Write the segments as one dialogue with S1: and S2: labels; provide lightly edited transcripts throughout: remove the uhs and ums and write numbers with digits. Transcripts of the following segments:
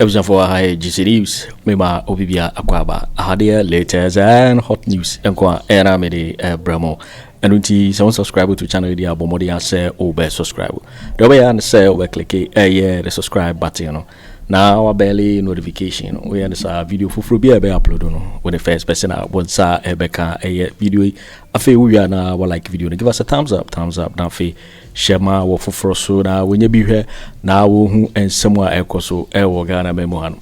S1: Episode for high GC News, Mema Obibia Akwaba, Hadia, latest and hot news, and Era Mede Bramo. And until someone subscribe to channel, the Abomodi and say, Obe subscribe. The way I say, over click the subscribe button. Now, our barely notification. We understand video for free be upload when the first person once Ebeka a video. I feel we are now like video. Give us a thumbs up. Now, share my work for so now when you be here now who and somewhere Ekoso Ghana Memohan.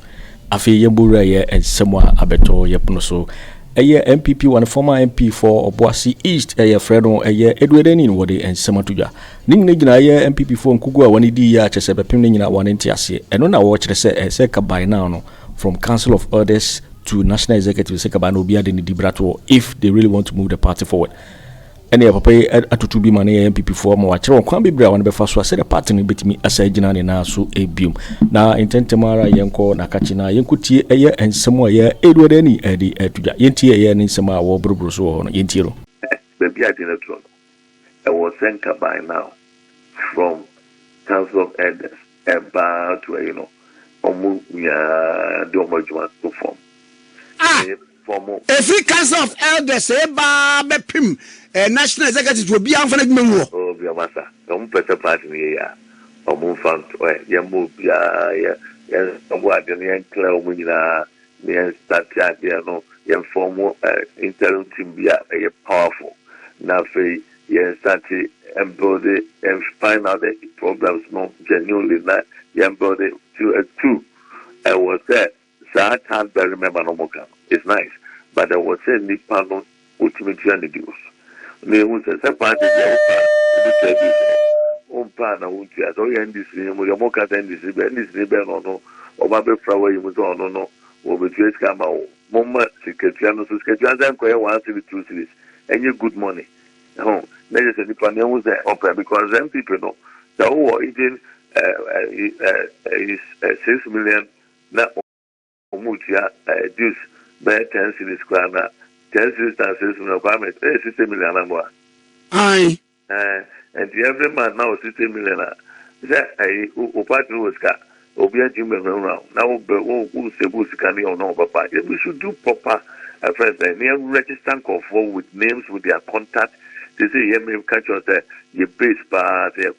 S1: I feel Yembura and somewhere Abeto Yepunoso. A year NPP one former MP for Obuasi East a year Fredo a year Edward Wode and Samatuja. Ning Nigina year NPP for Nkugua one dia Chesebe Pimina one entiasi and on our watch the Seka by now from Council of Elders to National Executive Sekabano Bia de Dibrato if they really want to move the party forward. Any papa atutu bi mane NPP for mo wachero kwan bibra wan be fa so ase the party no betimi asagina ne na so ebium na intentemara yenko na kachina yenkutie eye ensemo ye Edward ani edi atuja yentie eye ne nsema wo brobro so ho no yentie no
S2: baby I didn't know I was sent by now from Council of Elders about to omu ya do mojuma to form
S3: every Council of Elders eba bepim National Executive will be on for the moon.
S2: Oh, be a master. Don't put a part in here. Or move from ya move ya somewhat in the clear winner. Near start chat, no, yan formal interim team be a powerful. Now, yan start embody and find out the problems not genuinely not yan body to a two. I was there, so I can't remember no more. It's nice, but I was saying the panel ultimately and the deals. Ne who says a party na wuti aso ye ndisi mo yo moka ndisi be ndisi be no oba be flower you so no wo be tweet kama wo mama secretary no so secretary and ko ye 1 series 2 series any good money no na just the plan who say opera because them people no the whole eating is 6 million na omutia juice be 10 series kwana 10 sisters in apartment, 60 million more.
S3: Aye.
S2: And every man now 60 million. That I party was car. Obia Jim around. Now, who say can you know papa? We should do proper first. Near register call for with names with their contact. They say, yeah, me catch us there. Your base part, yeah,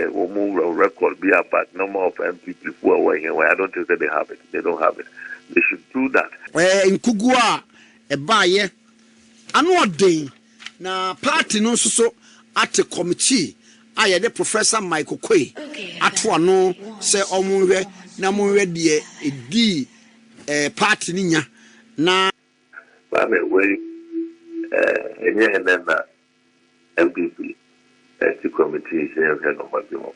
S2: we'll move a record, be a part, no more of NPP who are working. I don't think that they have it. They don't have it. They should do that.
S3: Well, in Kugua, a buyer. Ano day na party no so at the committee I the Professor Michael Kwe ato ano se omunwe na munwe de edi party ninya na
S2: ba me we enye na NPP the committee say no maximum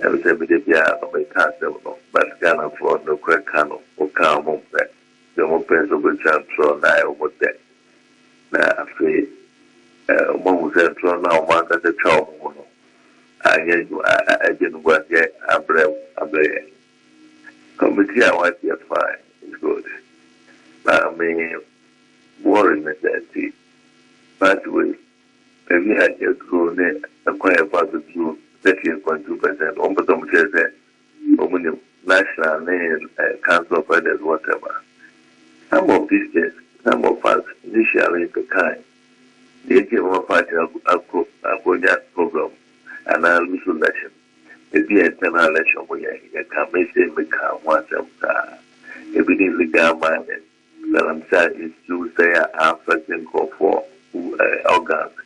S2: and say be dia no be cast no but Ghana for no kwekano o ka mo pe the mo penso go chantro na o mo de na free one central now one at the top I didn't work yet Abre committee I want to fine it's good but I mean worrying is that but we maybe I just go there acquire part of 13.2% on the top says national name council of others whatever some of these days some of us initially the kind they came up party Akonya program and I lose election. Maybe a internal election where you can make them become once everything legal minded. Galamsey is to say affecting go for organs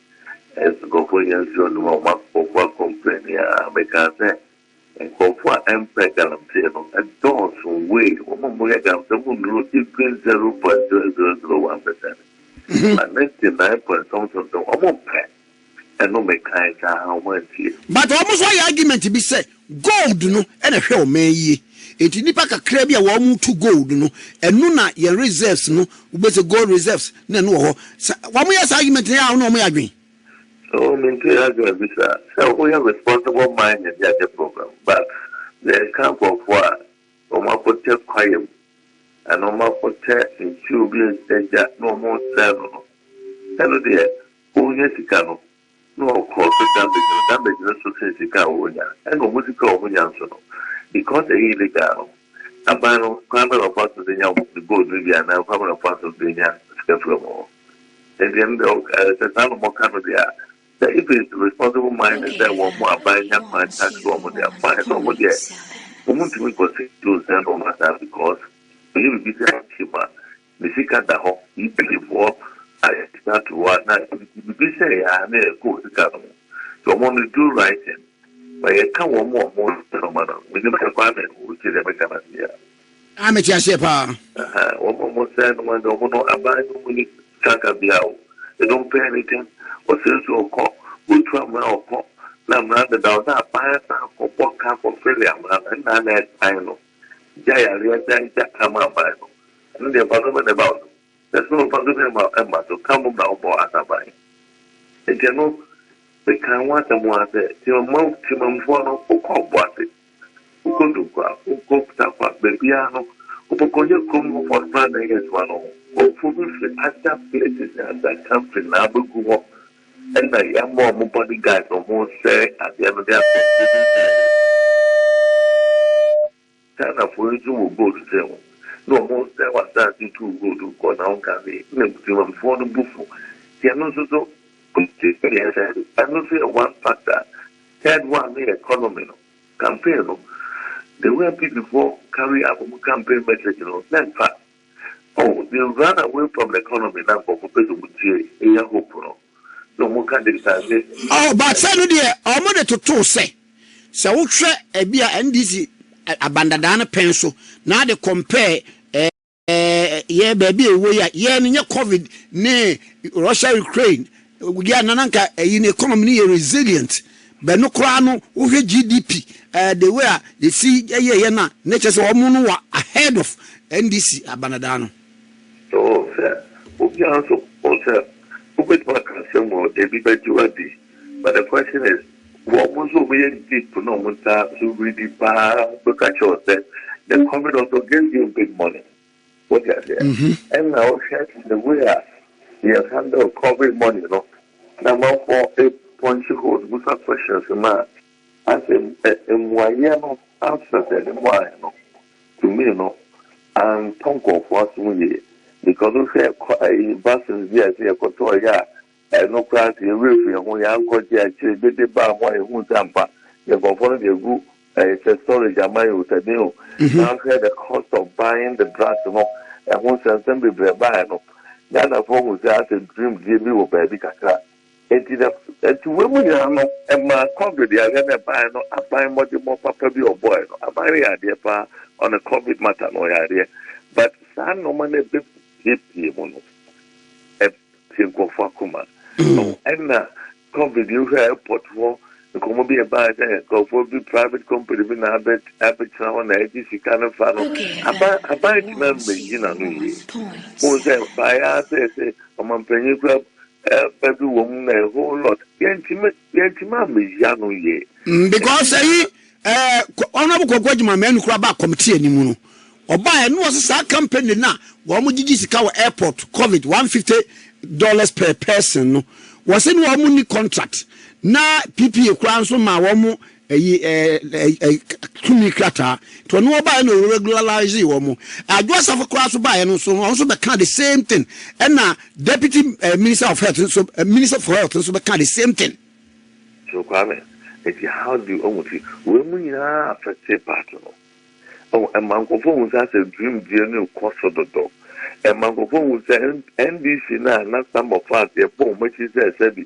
S2: as go for your son or for company because and go for empire galamsey and those who wait someone wrote even 0.001%. And 99.something almost and no make kind how much
S3: but almost why argument be said gold no and a hell may ye it nipa kakra bia wo mu to gold no enu na your reserves no we say gold reserves na no ho wa mo yes argument ya no mo adwen
S2: so me tell argument be so we have responsible mind in the program but the camp of what o ma protect quiet and no more protect in children that no more no hello there who yes can no cause damage no society can onya and no musical onya so because they illegal Abano, Kwabena of the young, the good Libya, now Kwabena of the young, Skeffremo. And then the time of more Canada. If it's responsible mind is that one more buying young man tax woman, they are fine over there. Woman to me was to send on myself because when you be cheaper, the sick at the home, you believe what I start to work now. You say, I never go to government. So I want to do writing. But I can't want more than a man. We never can find it, which is a kind of year.
S3: I'm a chassepa.
S2: One more said, one don't know about it. They don't pay anything. Or sales or call, who travel or call. Now, the daughter, buy a for camp of failure, and I know. Jaya, Jack, come out by. And they're about. There's no problem about Emma to come about for Atta. And you know, they can't want them want it. Your mouth, Timon, follow, or call what it. Who go to Quack, who go to the piano, who go come for Friday as well. Or for the Atta places as I come to Nabu. And I am more body guys or more say at the end of the day. China for you will go to jail. No more say what that you two go to go down can be. Maximum for the buffalo. Can also and not say one factor. Third one, the economy campaign. The way people before carry out campaign message, then fact. Oh, they run away from the economy now for people with jail. In your hope. Oh,
S3: but say dear, I'm going to say. So, what a beer NDC abandoned pencil. Now they compare, yeah, baby, we are, yeah, in your COVID, nay, Russia, Ukraine, we are Nananka in economy resilient, but no crown, who GDP, they were, they see, yeah, nature's woman ahead of NDC abandoned.
S2: So, sir, we also, but the question is, what was over deep to know what to really look at yourself? The COVID also gives you big money. What you say? And now, the way you have handled COVID money, number 4, 8 points you hold with some questions, man. I say, why you answer the why, to me, and Tonko for us, because we have buses, yes, you have got and no class in roof, when you have got the actually did bar one who tamper. You have got the group, a storage, a mile with a deal. Now, the cost of buying the drugs, and once assembly buy, then a phone was out and dream, give you a baby cacra. And to women, and my congregation, I never buy, I buy much more papa or boy, I buy the idea on a COVID matter, no idea. But some no money. Go for Kuma. And COVID, you have airport for the Columbia by there, go for the private company, in Abbott, on the agency kind of funnel. I buy it, remember, who's there by us, say, I'm paying club, every woman, a whole lot.
S3: Because honorable Kwabena men who about committee anymore. Or buy no was company now. One would airport COVID $150 per person. Was in one money contract. Now PPA crowns from my woman a crata to no buy no regularize you. I just have a class to buy and so also become the same thing. And now Deputy Minister of Health, so Minister for Health, so become the same thing.
S2: So Kwame, if you how do you own it? When we are affected partner. Oh, and microphone was a dream journey cost of the dog. And microphone was NDC now, not some of us, their phone, which is a said,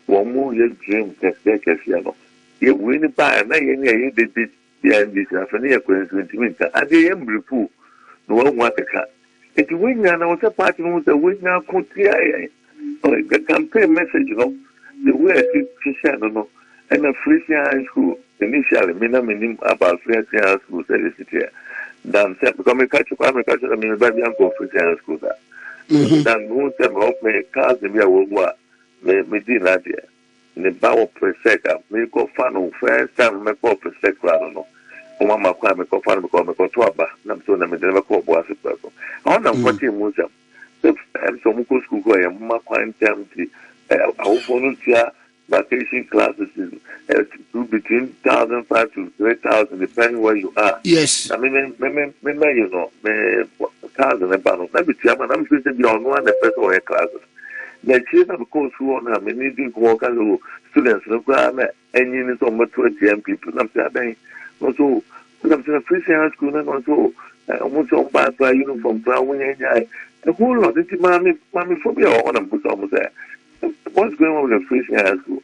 S2: one more year dream, Cassiano. You win it by and I did the NDC, Afenyo Markins, and the embryo pool. No one want a cat. If you win, and I was a party with the win now, could the campaign message, the way I see Kishan, and a free high school. Initially, meaning about free high school, said it here. Dan said, because I catch I mean, baby, uncle free high school. Dan won't have helped me, cars in your world, me did that year. In the bow per second, me go fun first time, me go per second, I don't know. Mama, me go fun, because me go to Abba, I'm so never call boss. I don't know what you want them. I'm so much school, I am my quite empty. I will volunteer. vacation classes is between 1,500 to 3,000, depending where you are.
S3: Yes.
S2: I mean, you know, thousand about maybe I'm going to be on one the first or classes. The children of course who on have many work as students, no grammar, and you need some 20 young people. I'm saying, also, I'm saying, free high school and also, almost on bad uniform, brown, the whole lot of mommy phobia on them was almost there. What's going on with the free high school?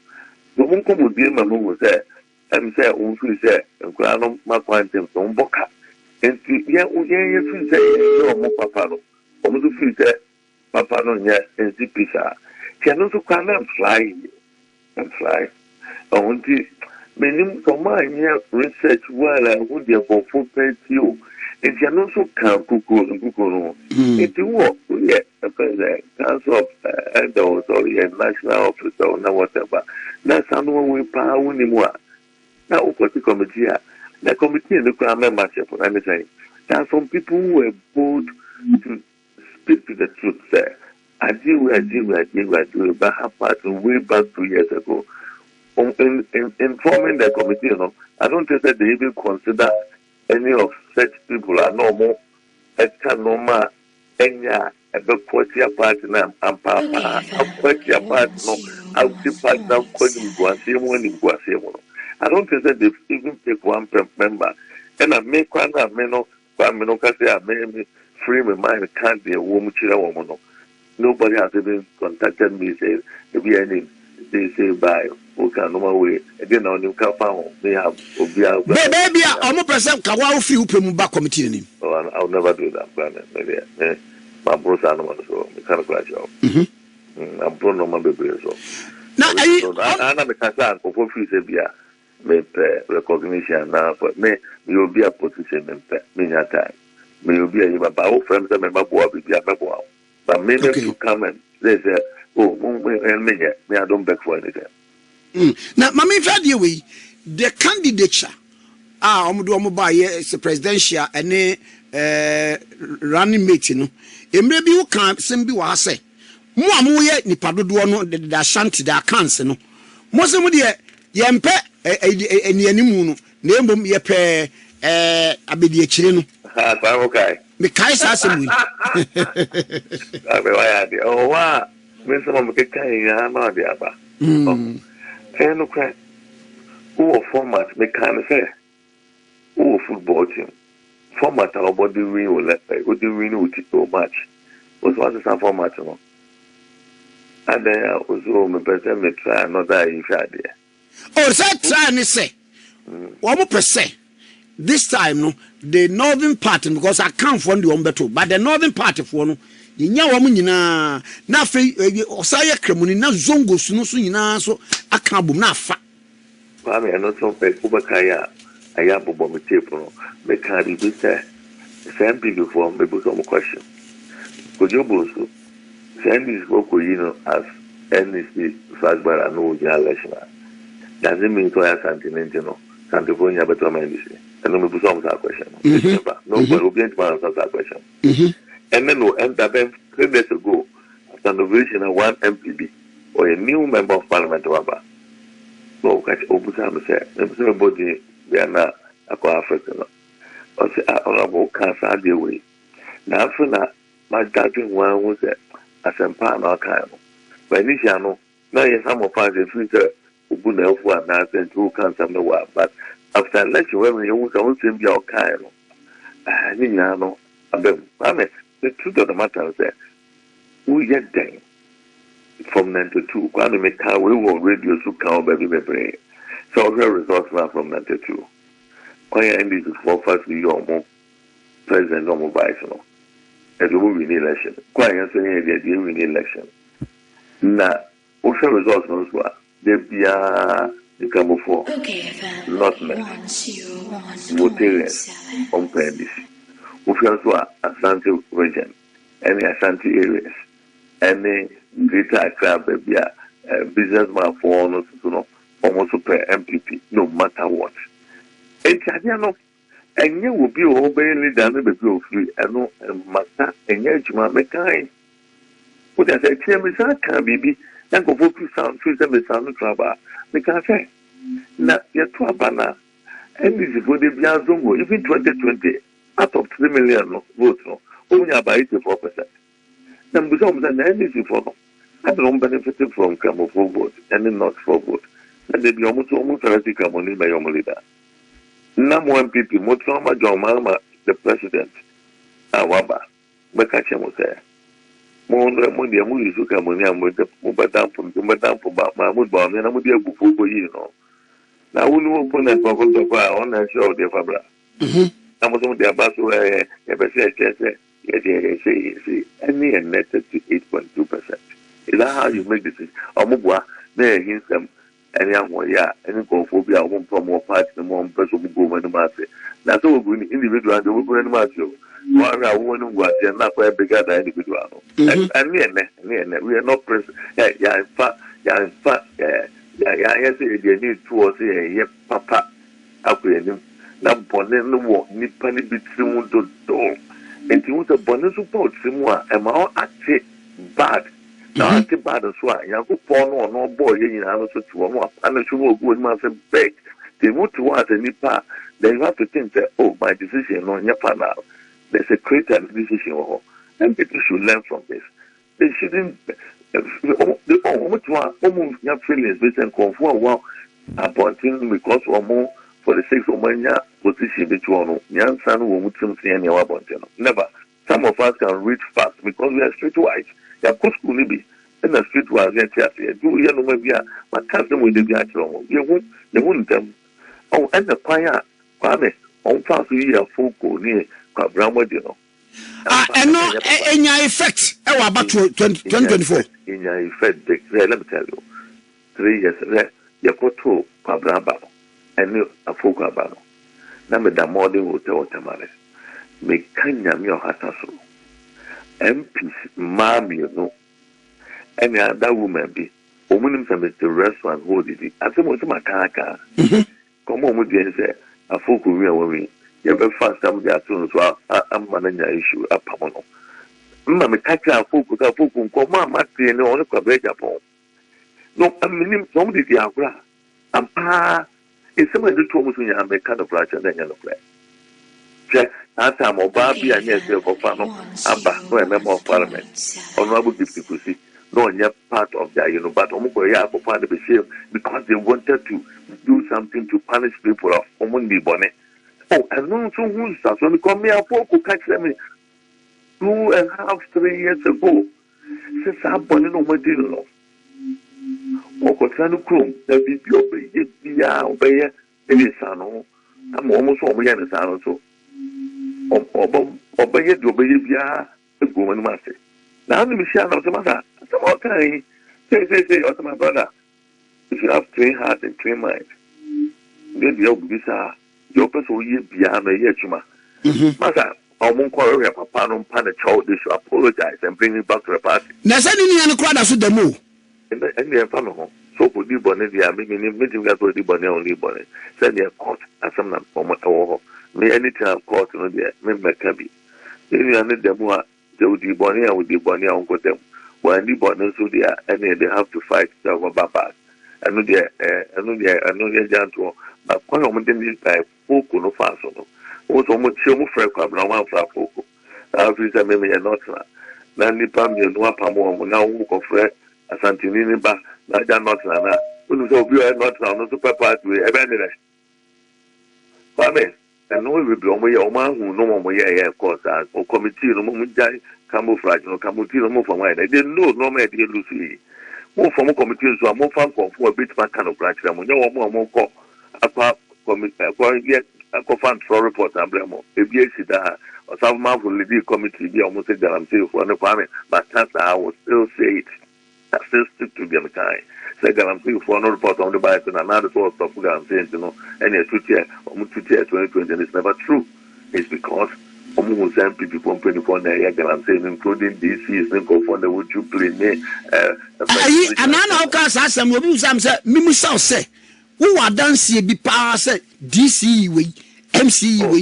S2: The uncle would be my mom was there, and say, oh, free say, and crown of my quantum, don't book up. And yeah, free say, no more papa, almost free say. Papa no nya enzi pisa can also come and fly. I want to meaning some research well I would be for full pay you and can also come kuku it work yeah the council of Addo or national office or whatever that's how we power anymore now what the committee the committee and the crime membership and anything there are some people who were bold to speak to the truth there. I do, but happened way back 2 years ago. Informing the committee, you know, I don't think that they even consider any of such people are normal, normal, any a Boakye party now, and Papa, a Boakye party, no, I'll see part now, I don't think that they even take one member, and I make one that may not, I may free my mind, can't be a woman, woman. Nobody has even contacted me saying, if you any, they say, bye, okay, no more way. Again, on you can find, they have,
S3: baby, I'm a person, Kawa, few people back committee.
S2: Oh, I'll never do that, Brandon. My brother, so we can't crash out. I'm pro my baby, so. Now, I'm a concern for free, recognition now, but you'll be a position in your time. May you be a Bao friends and member will be a member. But maybe to come and they say, oh, me, I don't beg for anything.
S3: Now, Mammy, the candidature, the presidential and running meeting, it may be you can't send me what I say. More yet, Nipaduano, the Ashanti, the cancer, no. Most of the Yampe, and Yanimuno, name ye pay Abediatuo.
S2: Okay.
S3: Me kaisa asemi.
S2: Oh wow. Me some me kai ya na dia ba. No cry. Who format me kan say. Who football team. Format our body win or let the win with so much. Was some format no. And then also me person me try another if idea.
S3: Oh, that try ni say. 1%. This time, no, the northern party, because I can't find the umbeto, but the northern party for no, you know, na fe, Osaya Kremuni, na zongo, suno, so I can't boom, na fa.
S2: I mean, I know some people, I have a bomb table, make carry with that. Send people for maybe some question. Kojo Kyeremanteng, send this work, as NPP, Fagbar, and no election. Doesn't mean to ask Antinentino, Santifonia, but to my and then we put that question. Nobody will be able to answer that question. And then we'll end up 3 days ago, after the nomination of one NPP or a new member of parliament. So, catch Hopeson say, everybody, we are not a co-African. Or say, honorable Cancer Adorye. Now, after that, my judging one was as a partner kind. But initially, now you some of us, the future, who know for an answer to cancer the world, but after election, when you want to be your kind, I know, the truth of the matter is that we get them from 92. When we make our we will radio to count baby. So, her results are from 92. Why end this for first year president or vice, as we win election. Quite saying that they win election. Now, also results also, they be the come for not men, Motarians, on Pendis. We also Asante region, any Asante areas, any greater Accra, baby, businessman for almost per MPP, no matter what. And Chadiano, and you will be obeying down the baby free, and no matter, and yet you might make kind. What I say, Chairman, can be Yanko focus sound, free them sound trouble. They can say, na yetu abana. NDC for the Biazongo, even 2020, out of 3 million votes, only about 84%. Then some the NDC for I don't benefited from Camo for vote and then not for vote. And they be almost radical money by your leader. Now one people, Motrama John Mahama, the president, Awaba, Bakacha was there. More money, I'm going to come on with the Madame for Mahamadu Bawumia, and I'm going to go for you know. Now, we will put that on that show, dear Fabra. I'm going to about to ever say, any and netted to 8.2%. Is that how you make decisions? Omugwa, there, hints them. Any yeah, any phobia, one from more parts, the more person will go in the market. That's all good individual, they will go in the market. One I won't go and not quite bigger than individual. And we are not present. Yeah, in fact, yes, they need to say, yeah, papa, up with him. Now, Bonnen, the war, Nippany bit soon to door. And he was a bonus support, Simua, and my active bad. Now, I keep bad as well. You have porn no boy in answer to one, and the sugar good man said, beg. They want to want a nipa, then you have to think that, oh, my decision on your panel. There's a greater decision, and people should learn from this. They shouldn't, the almost your feelings, based and conform well, appointing because or more for the sake of money position that you know, young son will see any other. Never. Some of us can read fast because we are streetwise. Ya school be and the street was get here. Do you know maybe my cousin with the Agyapong? You wouldn't them. Oh, and the choir, Kwame, on fast year foco near Kwabena, you know.
S3: And no, in your effect, about 2024.
S2: In your effect, let me tell you, 3 years, you got to Kwabena and a foco about. Number the modern hotel tamale. Make Kanya your hatasso. MPs, mom, you know, and that woman be, woman from the restaurant, hold it. I said, what's my car? Come on with you, say, a folk real woman. You have fast some there soon, so I'm managing an issue up. Mamma, catch a folk with a folk, come on, Martin, and only Bawumia Campaign. No, I mean, somebody the Agra. It's somebody who told me I make kind of right and then you play. Check. Atta or Barbie and yes, for Fano, Abba, no member of parliament. Honorable Deputy, no, yet part of that, you know, but Omokoya for part of the shame because they wanted to do something to punish people of Omundi Bonnet. Oh, and no, so who's that? When we come here, Poco catch them 2.5, 3 years ago. Since I'm born in Omadino. Okotano Chrome, the BPO, obey it is Sano. I'm almost over here in Sano. Obey it, the woman master. Now, the Michelle of the mother, some more time. Say, to my brother, if you have trained heart and trained mind, then the old visa, your person will be beyond a yetuma. Mother, I won't call her papa, no pan a child, they should apologize and bring it back to the party.
S3: Nasani and the crowd as the move.
S2: And the family, so could you bonnet, they are making meeting that will be bonnet only bonnet. Send their court as some from a me anytime court no there me mekabi you are not them they would be bonnia with the bonnia on them when the bonnet so there and they have to fight the baba I know they janto but when I'm in this type folk no fast no also much show friend Kwabena one for folk I feel that me not na nipa me no apamo na wo ko frɛ Asante ni ba na ja not na unu so bi not na no super part we e be ni re Kwame and no we be omo who no mo ye course or committee no mo jai camouflage no committee no mo from why they know no me dey lose mo from committee so mo fan for a bit man kind of branch them no mo ko akwa committee akwa fan for report ablemo e bi esi da or some man for lead committee be almost say galamsey for no Kwame but that I will still say it that still stick to them time. Say galamsey for no report on the bias and another source of galamsey, you know, and a 2020 and it's never true. It's because almost NPP 24 galamsey, including DCs, for the would you play me.
S3: And now, Cassam will be some say, Mimusao say, who are dancing be pass DC way, MC way.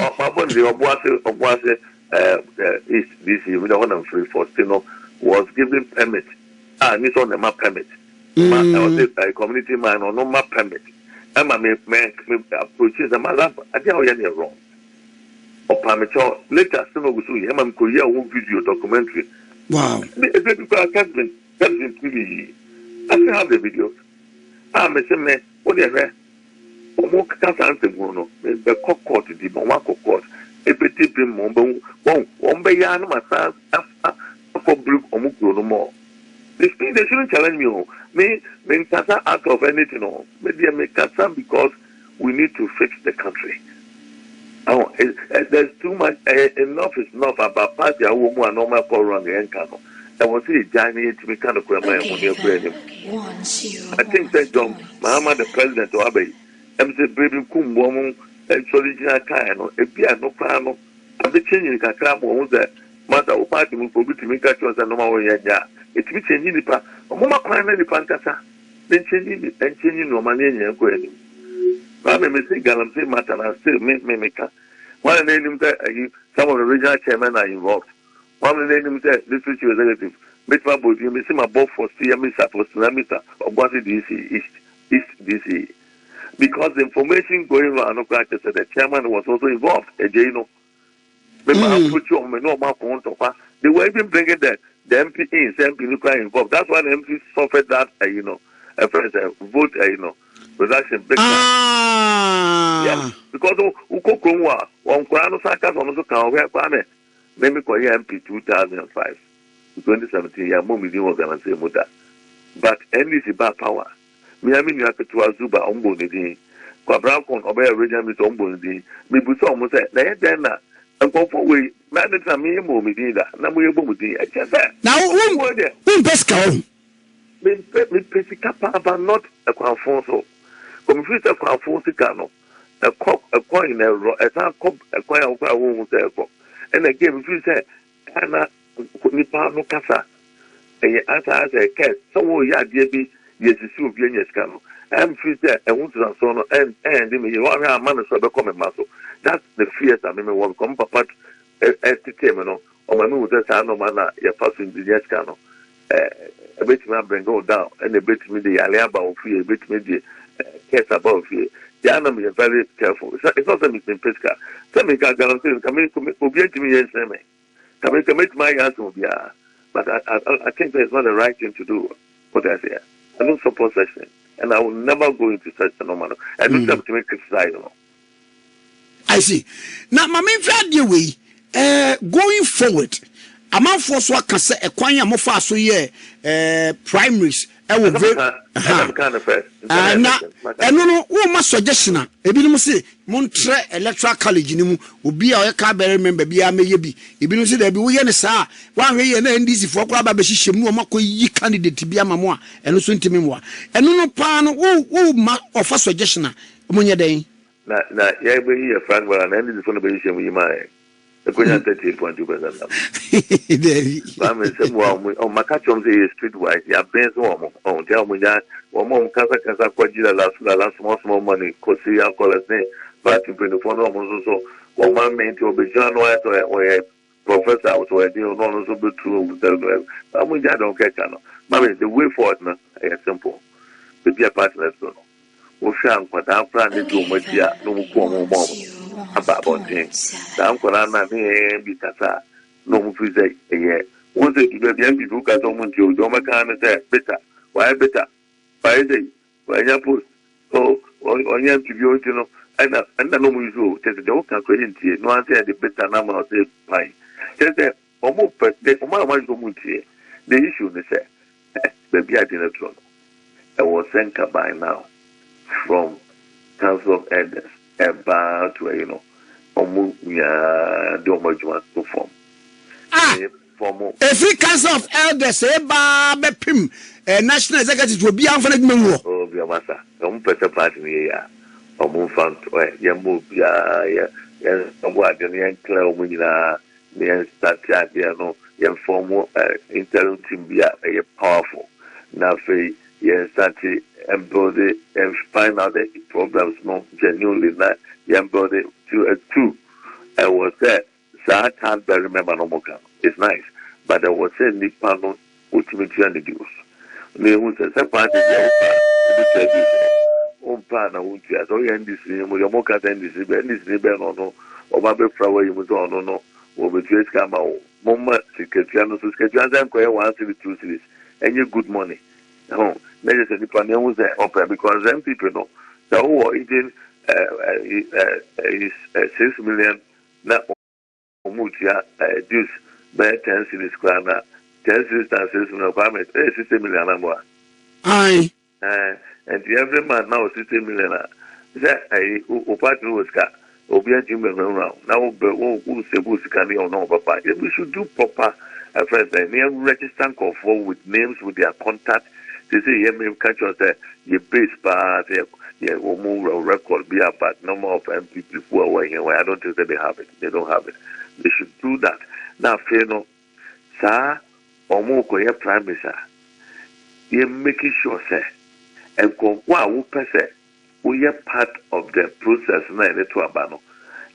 S2: DC with 103 for was given permit. This on the map permit. a community man or no map permit. I'm a approaches a malab. I tell you wrong. Or permit later, some of us I'm Korea video documentary.
S3: Wow.
S2: I can't TV. I still have the videos. I'm a semi. What is that? Omo kasa ante no be court di bon wa court e petit bi mo bon be ya no masa for break omo kuro no more. They shouldn't challenge me. Me kasa out of anything. Me dey me kasa because we need to fix the country. Oh, there's too much. Enough is enough about party. I will more normal call wrong the enkano. I was see Johnny to be kind of my money. I think that John Mahama the president to Abbey. I'm the baby kum woman and original kind of a piano piano. I'm the changing a crab on that matter of party will forget to make a choice and no more. It's be changing the part. Mama crying the pancasa, then changing it and changing Romanian and going. I may say galamsey matter and still make a. One name that some of the original chairmen are involved. One name that this is your executive. Mr. Bodi, you may see my boss for CMS for Mr. or Boakye DC East DC. Because the information going on, the chairman was also involved. They were even bringing the MP MP involved. That's why the MP suffered that, vote, reduction. Yeah, because Ukokumwa, one Krano Saka, on the Kawe, maybe MP 2005, 2017, yeah, more million of them and say Muda. But NDC bad power. Miami ni akatuwa zuba ombo nidi kwa brown obey original mit ombo nidi mi buso omo say na yeden na nkofo we man na mi mo mi di da na mo yebo mu di e chese
S3: na un peska on
S2: mi pesika pa not akwafo so komi fi se akwafo sika no a coin a san cop a coin of a wo say ko and again fi se ana ni pa no kasa e asa as a cat so wo ya die bi yes, you be in your scandal. I'm free there and want to so and me one man so become a muscle. That's the fear that me want come papa at the terminal or my move that I know man your passing the scandal. A bit me bring go down and a bit me the aliaba of fear, a bit me the case about fear. The enemy is very careful. It's not a missing pesca. Some can guarantee come in to me yes, me commit my answer, yeah. But I think that's not the right thing to do. What I say. I don't support such thing. And I will never go into such a normal. I don't have to make criticize.
S3: I see. Now, my main value way, going forward, a man for so I can say a quanya mofa so ye primaries. I will very
S2: kind of first.
S3: And no, my suggestion. Ebi no say Montre Electoral College ni mu obi a ka be remember bia meye bi ebi no say there be wo ye ne saa wan hwe ye na NDC for kura ba be hihye mu o makoyi candidate bia mamo a eno so ntimi mo a eno no pa no wo ma offer suggestion a omonye den
S2: na ye be here Frank wala na NDC for no be hihye mu yima e konya 30.2%. Ba me se mo o makachom say street wise ya benzo o mo tell mo ya o mo kasa kwa jira la small money ko see ya call us but in the phone almost so one man meant to be John White or professor out or no so be true but we don't get channel. But the way forward now is simple. To be a partner so we shall but I'm planning to much ya no more about things. I'm gonna because no more say yeah. Once you be people can someone to do my kind of say better. Why better? Why day? Why you post? So on your TV, you know. And I know we do. Just the old calculation. No one said the better number of the pie. Just that almost the amount of money. The issue they say, the I didn't know. I was sent by now from Council of Elders about almost do much want to form.
S3: Every Council of Elders, Pim, National Executive will be on for the
S2: oh, be a master. Don't put a part in here. Or move on to ya move ya somewhat in the enclave when you start no ya form interim team be a powerful. Now say ya start to embody and find out the problems not genuinely not ya embody to a two. I was there, so I can't remember no more. It's nice, but I was saying the panel ultimately and the Gʊrus. Me who says a party umpa na unti as o yendisi mo yo mo ka tendisi be ndisi be no o ba be flower you so no o be trace kama o mama secretary no so secretary and ko 1 city 2 cities any good money no na just the plan you say open because them people no the who eating is 6 million na omutia dues by 10 cities krana 10 cities and 6 million payment 60 million amwa
S3: Aye.
S2: And every man now 60 million. That I party was got Obia Jim around. Now who say can you know papa. We should do proper first near register for with names with their contact. They say you may catch us there, your base part, yeah, or more record be about number of NPP who are working away. I don't think that they have it. They don't have it. They should do that. Now fair no sir or more prime minister. You're making sure sir. And wow, we are part of the process na to abano.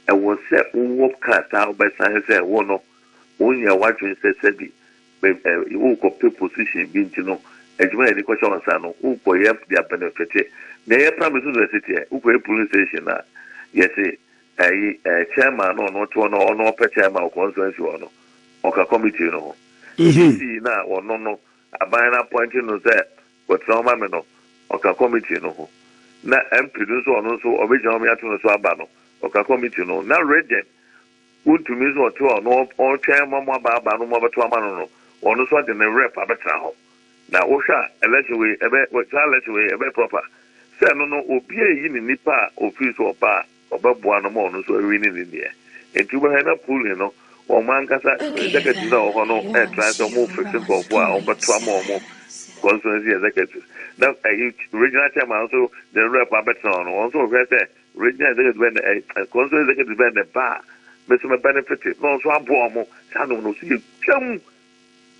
S2: And we say work cut out by science and one no when you are watching say you go pay position being you know ejuma the question was no who go help their benefit. Na promise university who go police station na yes chairman no chairman constituency no or committee no. See na or no abana appointing no say but trauma me no oka committee no na MP so ono so obeja me ato no so aba no oka committee no na regent unto me so to no on chairman mo aba no mo beto ama no ono so de ne rep abetra ho na wo hwa election we ebe election we ebe proper say no obi eyi ni nipa office oba obeboa no mo ono so wi ni ni enti wo na pool no o man kasa executive no ho no try to move fixing for o beto ama mo constituency executive. Now, regional chairman also the rep Abeton also say regional executive constituency executive been the bar, Mr. Benefit. No, so I'm born. No, see,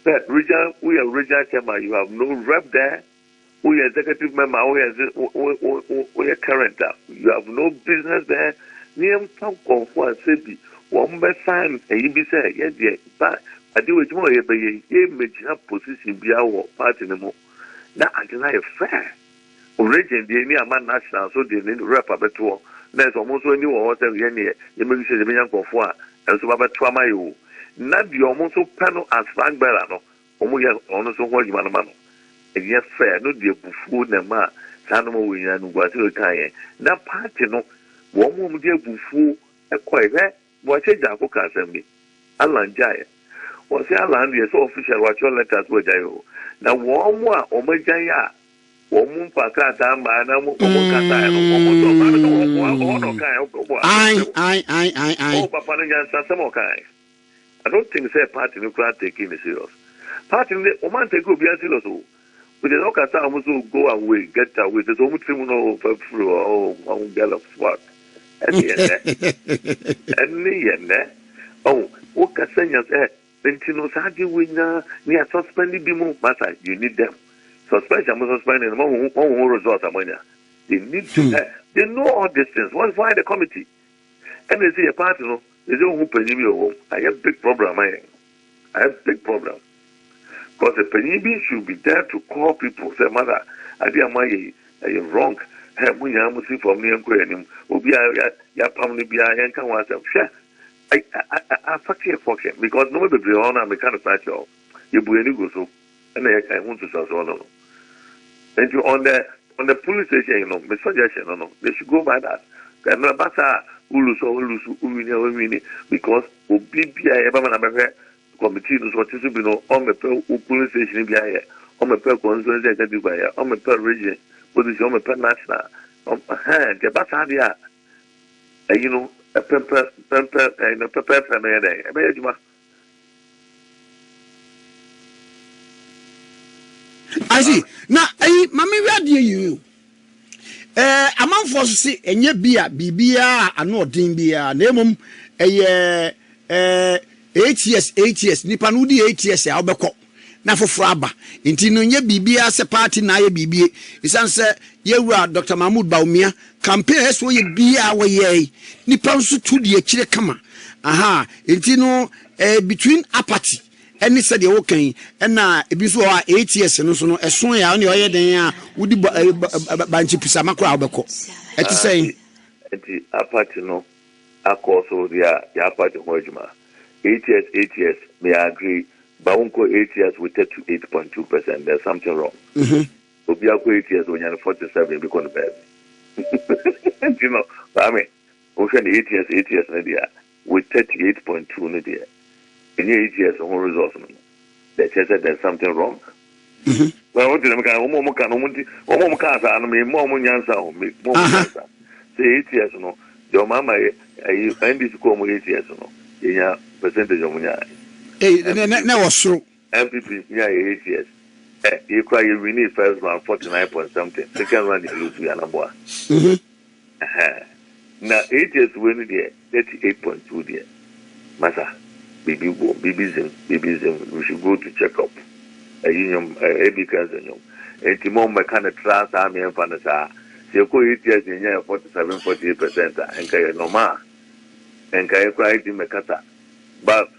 S2: that regional we are regional chairman. You have no rep there. We are executive member. We are current. You have no business there. Near some conform city. One by sign a you say yes, but I do it more. Image position be our party anymore. Now I deny a fair. Origin the near man national, so they need rep a bit to. There's almost when you water any you may say the young conform and so about trauma you. Not the almost so panel as Frank Bellano, almost on so what you man. And yet fair, no dear buffoon and ma, Sanamo and Guatemala. That party no, one woman dear buffoon, a quite that. What a darko can me. Alan Jaya. Was Alan, yes, official, what your letters were Jayo. Now, one more, Omejaya, one Paka, Dama, I Papa, I don't think say party no crowd taking it serious. Party in the Oman take go be a serious. But the local town also go away, get away. There's almost no through oh, girl of swat. And the oh, what can say your head? Then you know, Sadi winner, we are suspended Bimo Massa. You need them. Suspension, suspending one result. They need to have, they know all these things. Why the committee? And they say a party, no, they don't who penny me home. I have big problem. I have big problem. Because the penny should be there to call people. Say, mother, I am wrong. We are Muslim from me and Quenim. Will be a family be a young one. I fuck you for him because nobody be on a mechanic natural. You will go so, and I want to say so. And you on the police station, you know, my suggestion, no, they should go by that. Basa Ulusu, because OBPI ever committee is what is to be no on the police station be here, on the per constituency that you buy, on the per region, position on the per national, on hand, the Basadia, you know, a pepper, and a pepper family.
S3: I see. Now, Mammy, where do you? A man for see, and ye be a BBA, and no Dimbia, name 8 years, Nipanudi 8 years, Albeko. Now for Fraba, intino ye BBA, se party na ye BBA. It's answer, ye were Dr. Mahamadu Bawumia campaign, so ye be our ye. Nipansu to the Chile Kama. Aha, intino between apathy any said the okay and before 8 years and so no as soon as you are there would be banchi pisamakra beko at saying
S2: apart no akoso dia ya apart hojuma 8 years may I agree but unko 8 years we take to 8.2%. There's something wrong. Obiako 8 years when you're 47 because of bad. You know, I mean, ocean 8 years Nadia with 38.2 Nadia. In 8 years on results. The church said there's something wrong. Well, what did I say 8 years no. Your mama you find this come 8 years no. In percentage of money.
S3: Never true.
S2: NPP, 8 years. You cry, you need first round 49 point something. Second round, you lose to Yanabua. Now, 8 years when there, 38.2 there. Massa, baby, we should go to check up. Because a Timon mechanic trans army and Panasa. You go 8 years in here 47-48%, and Kaya Noma, and Kaya cry to Mekata. But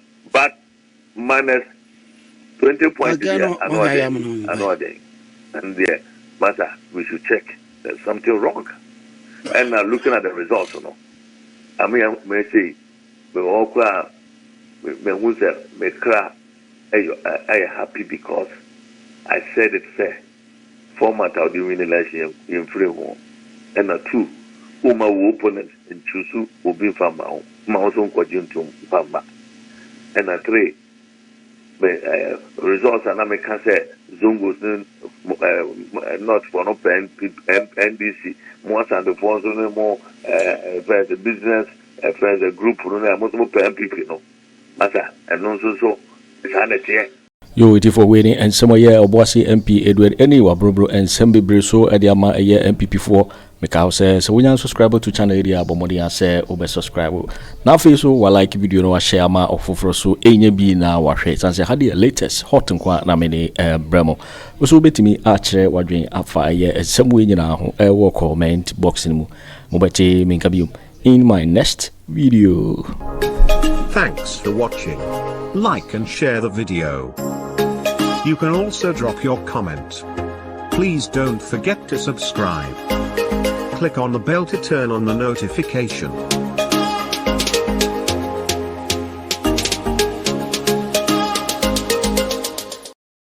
S2: minus 20 points another day. And there, matter, we should check. There's something wrong. And now looking at the results, I mean, I may say, we all cry, we cry, I am happy because I said it fair. Format I'll do in election in free home. And a two, my opponent in Chusu will be from my own, to Pamba. And a three, results and I can say Zungos not for no NDC more than the force more the business the group most NPP no matter and also so it's an
S1: Yo, it for waiting and some year Obuasi MP Edward anywhere bro and Sammy Briso Ediama a year NPP4 Mikao says so when you subscribe to channel area Bomodi say obe subscribe. Now Facebook wa like video no share ma ofoforo so enye bi na wa hwe san say had the latest hot nkwa na many bremo. We so betimi atchere wadwen afa ye esem we nyina ho wo comment box ni mu. Mo beti minka biom in my next video.
S4: Thanks for watching. Like and share the video. You can also drop your comment. Please don't forget to subscribe. Click on the bell to turn on the notification.